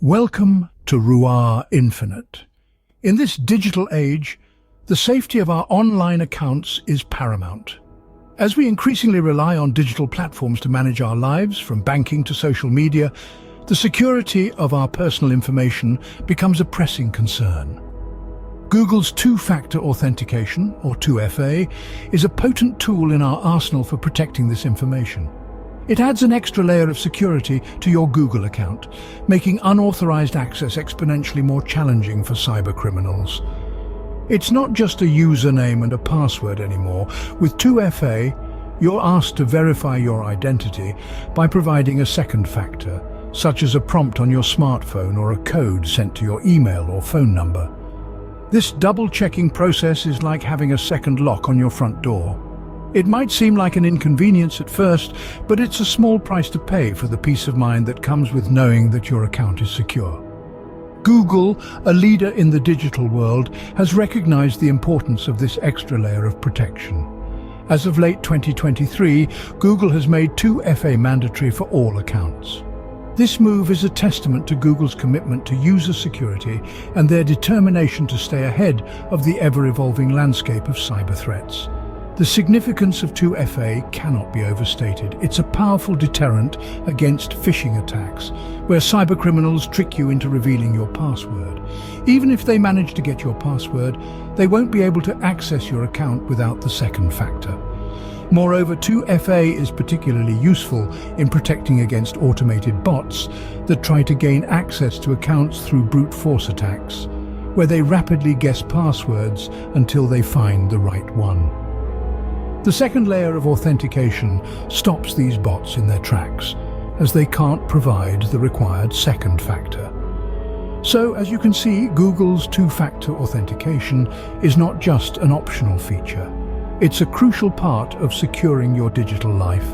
Welcome to Ruaa Infinite. In this digital age, the safety of our online accounts is paramount. As we increasingly rely on digital platforms to manage our lives, from banking to social media, the security of our personal information becomes a pressing concern. Google's two-factor authentication, or 2FA, is a potent tool in our arsenal for protecting this information. It adds an extra layer of security to your Google account, making unauthorized access exponentially more challenging for cybercriminals. It's not just a username and a password anymore. With 2FA, you're asked to verify your identity by providing a second factor, such as a prompt on your smartphone or a code sent to your email or phone number. This double-checking process is like having a second lock on your front door. It might seem like an inconvenience at first, but it's a small price to pay for the peace of mind that comes with knowing that your account is secure. Google, a leader in the digital world, has recognized the importance of this extra layer of protection. As of late 2023, Google has made 2FA mandatory for all accounts. This move is a testament to Google's commitment to user security and their determination to stay ahead of the ever-evolving landscape of cyber threats. The significance of 2FA cannot be overstated. It's a powerful deterrent against phishing attacks, where cybercriminals trick you into revealing your password. Even if they manage to get your password, they won't be able to access your account without the second factor. Moreover, 2FA is particularly useful in protecting against automated bots that try to gain access to accounts through brute force attacks, where they rapidly guess passwords until they find the right one. The second layer of authentication stops these bots in their tracks, as they can't provide the required second factor. So, as you can see, Google's two-factor authentication is not just an optional feature. It's a crucial part of securing your digital life,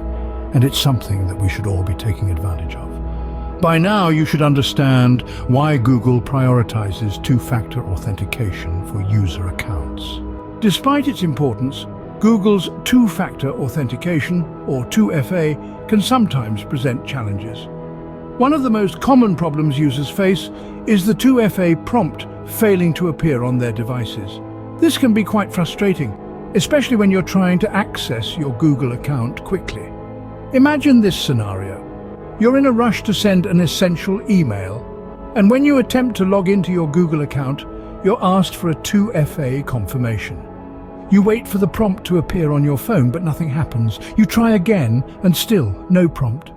and it's something that we should all be taking advantage of. By now, you should understand why Google prioritizes two-factor authentication for user accounts. Despite its importance, Google's two-factor authentication, or 2FA, can sometimes present challenges. One of the most common problems users face is the 2FA prompt failing to appear on their devices. This can be quite frustrating, especially when you're trying to access your Google account quickly. Imagine this scenario. You're in a rush to send an essential email, and when you attempt to log into your Google account, you're asked for a 2FA confirmation. You wait for the prompt to appear on your phone, but nothing happens. You try again, and still no prompt.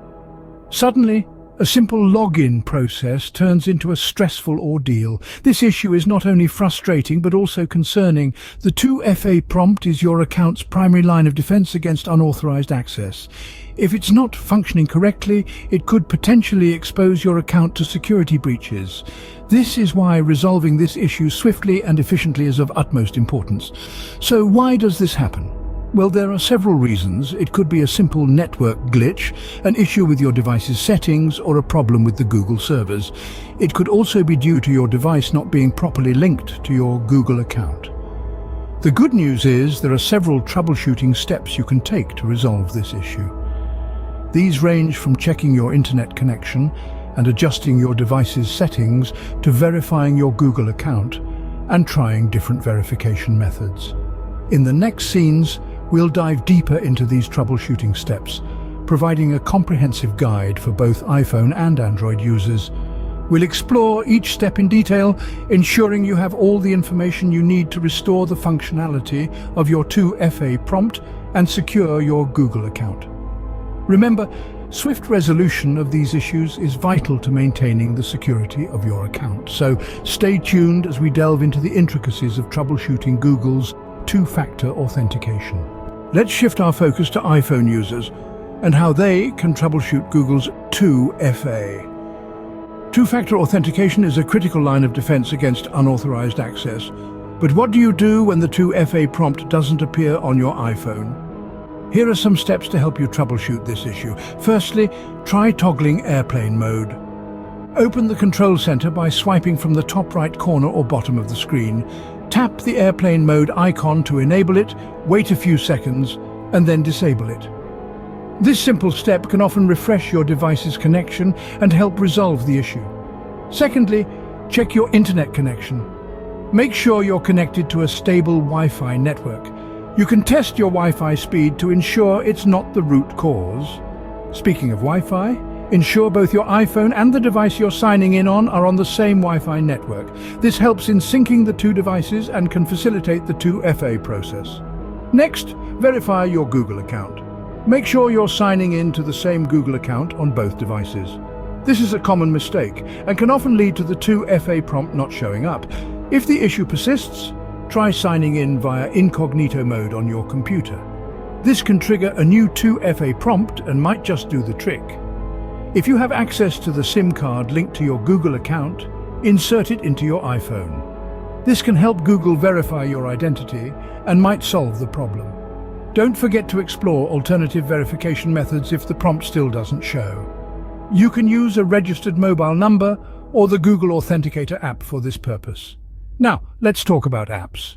Suddenly, a simple login process turns into a stressful ordeal. This issue is not only frustrating, but also concerning. The 2FA prompt is your account's primary line of defense against unauthorized access. If it's not functioning correctly, it could potentially expose your account to security breaches. This is why resolving this issue swiftly and efficiently is of utmost importance. So why does this happen? Well, there are several reasons. It could be a simple network glitch, an issue with your device's settings, or a problem with the Google servers. It could also be due to your device not being properly linked to your Google account. The good news is there are several troubleshooting steps you can take to resolve this issue. These range from checking your internet connection and adjusting your device's settings to verifying your Google account and trying different verification methods. In the next scenes, we'll dive deeper into these troubleshooting steps, providing a comprehensive guide for both iPhone and Android users. We'll explore each step in detail, ensuring you have all the information you need to restore the functionality of your 2FA prompt and secure your Google account. Remember, swift resolution of these issues is vital to maintaining the security of your account. So stay tuned as we delve into the intricacies of troubleshooting Google's two-factor authentication. Let's shift our focus to iPhone users and how they can troubleshoot Google's 2FA. Two-factor authentication is a critical line of defense against unauthorized access. But what do you do when the 2FA prompt doesn't appear on your iPhone? Here are some steps to help you troubleshoot this issue. Firstly, try toggling airplane mode. Open the control center by swiping from the top right corner or bottom of the screen. Tap the airplane mode icon to enable it, wait a few seconds, and then disable it. This simple step can often refresh your device's connection and help resolve the issue. Secondly, check your internet connection. Make sure you're connected to a stable Wi-Fi network. You can test your Wi-Fi speed to ensure it's not the root cause. Speaking of Wi-Fi, ensure both your iPhone and the device you're signing in on are on the same Wi-Fi network. This helps in syncing the two devices and can facilitate the 2FA process. Next, verify your Google account. Make sure you're signing in to the same Google account on both devices. This is a common mistake and can often lead to the 2FA prompt not showing up. If the issue persists, try signing in via incognito mode on your computer. This can trigger a new 2FA prompt and might just do the trick. If you have access to the SIM card linked to your Google account, insert it into your iPhone. This can help Google verify your identity and might solve the problem. Don't forget to explore alternative verification methods if the prompt still doesn't show. You can use a registered mobile number or the Google Authenticator app for this purpose. Now, let's talk about apps.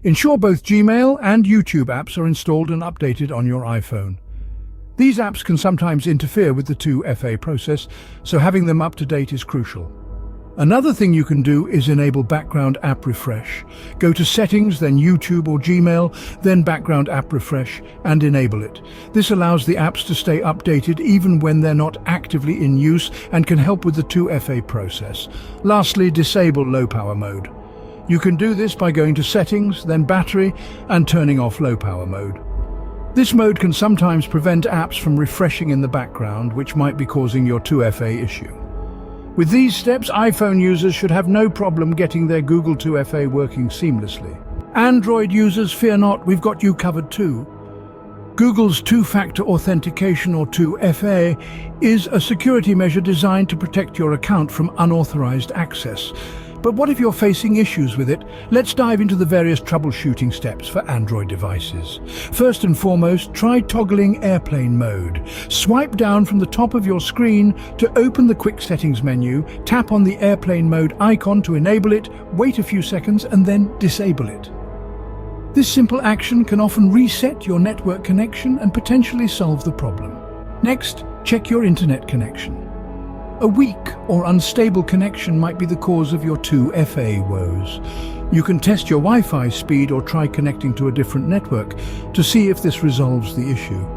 Ensure both Gmail and YouTube apps are installed and updated on your iPhone. These apps can sometimes interfere with the 2FA process, so having them up to date is crucial. Another thing you can do is enable background app refresh. Go to Settings, then YouTube or Gmail, then Background App Refresh, and enable it. This allows the apps to stay updated even when they're not actively in use and can help with the 2FA process. Lastly, disable low power mode. You can do this by going to Settings, then Battery, and turning off low power mode. This mode can sometimes prevent apps from refreshing in the background, which might be causing your 2FA issue. With these steps, iPhone users should have no problem getting their Google 2FA working seamlessly. Android users, fear not, we've got you covered too. Google's two-factor authentication, or 2FA, is a security measure designed to protect your account from unauthorized access. But what if you're facing issues with it? Let's dive into the various troubleshooting steps for Android devices. First and foremost, try toggling airplane mode. Swipe down from the top of your screen to open the quick settings menu, tap on the airplane mode icon to enable it, wait a few seconds and then disable it. This simple action can often reset your network connection and potentially solve the problem. Next, check your internet connection. A weak or unstable connection might be the cause of your 2FA woes. You can test your Wi-Fi speed or try connecting to a different network to see if this resolves the issue.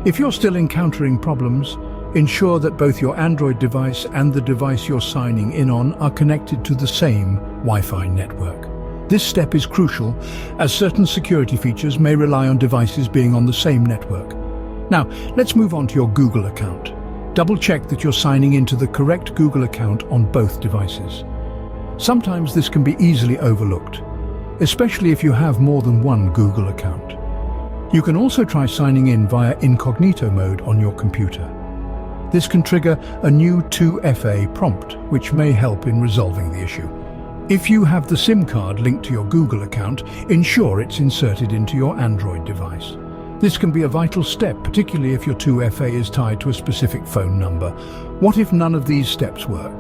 If you're still encountering problems, ensure that both your Android device and the device you're signing in on are connected to the same Wi-Fi network. This step is crucial, as certain security features may rely on devices being on the same network. Now, let's move on to your Google account. Double-check that you're signing into the correct Google account on both devices. Sometimes this can be easily overlooked, especially if you have more than one Google account. You can also try signing in via incognito mode on your computer. This can trigger a new 2FA prompt, which may help in resolving the issue. If you have the SIM card linked to your Google account, ensure it's inserted into your Android device. This can be a vital step, particularly if your 2FA is tied to a specific phone number. What if none of these steps work?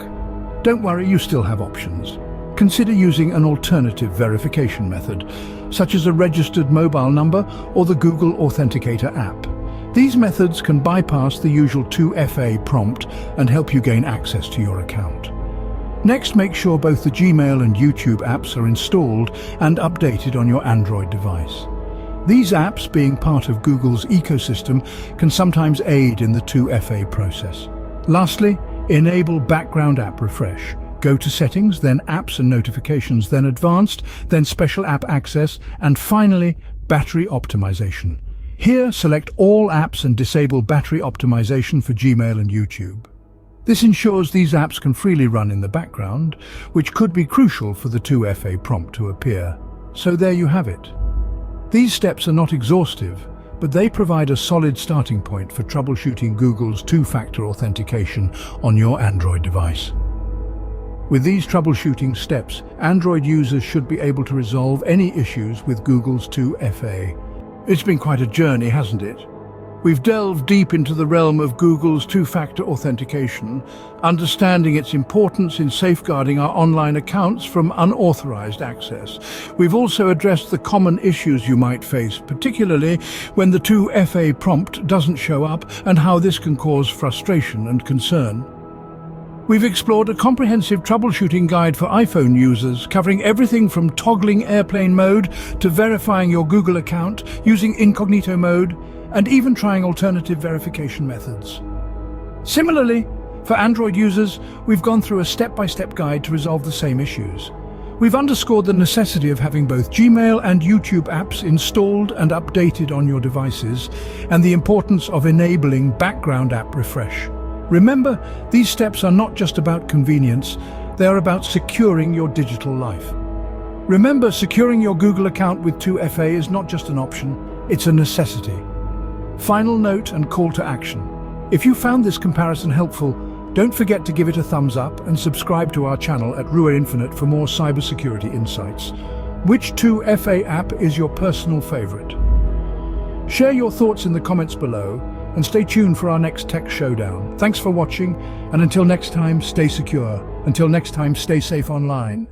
Don't worry, you still have options. Consider using an alternative verification method, such as a registered mobile number or the Google Authenticator app. These methods can bypass the usual 2FA prompt and help you gain access to your account. Next, make sure both the Gmail and YouTube apps are installed and updated on your Android device. These apps, being part of Google's ecosystem, can sometimes aid in the 2FA process. Lastly, enable background app refresh. Go to Settings, then Apps and Notifications, then Advanced, then Special App Access, and finally, Battery Optimization. Here, select all apps and disable battery optimization for Gmail and YouTube. This ensures these apps can freely run in the background, which could be crucial for the 2FA prompt to appear. So there you have it. These steps are not exhaustive, but they provide a solid starting point for troubleshooting Google's two-factor authentication on your Android device. With these troubleshooting steps, Android users should be able to resolve any issues with Google's 2FA. It's been quite a journey, hasn't it? We've delved deep into the realm of Google's two-factor authentication, understanding its importance in safeguarding our online accounts from unauthorized access. We've also addressed the common issues you might face, particularly when the 2FA prompt doesn't show up, and how this can cause frustration and concern. We've explored a comprehensive troubleshooting guide for iPhone users, covering everything from toggling airplane mode to verifying your Google account, using incognito mode, and even trying alternative verification methods. Similarly, for Android users, we've gone through a step-by-step guide to resolve the same issues. We've underscored the necessity of having both Gmail and YouTube apps installed and updated on your devices, and the importance of enabling background app refresh. Remember, these steps are not just about convenience, they are about securing your digital life. Remember, securing your Google account with 2FA is not just an option, it's a necessity. Final note and call to action. If you found this comparison helpful, don't forget to give it a thumbs up and subscribe to our channel at Ruaa Infinite for more cybersecurity insights. Which 2FA app is your personal favorite? Share your thoughts in the comments below and stay tuned for our next tech showdown. Thanks for watching, and until next time, stay secure. Until next time, stay safe online.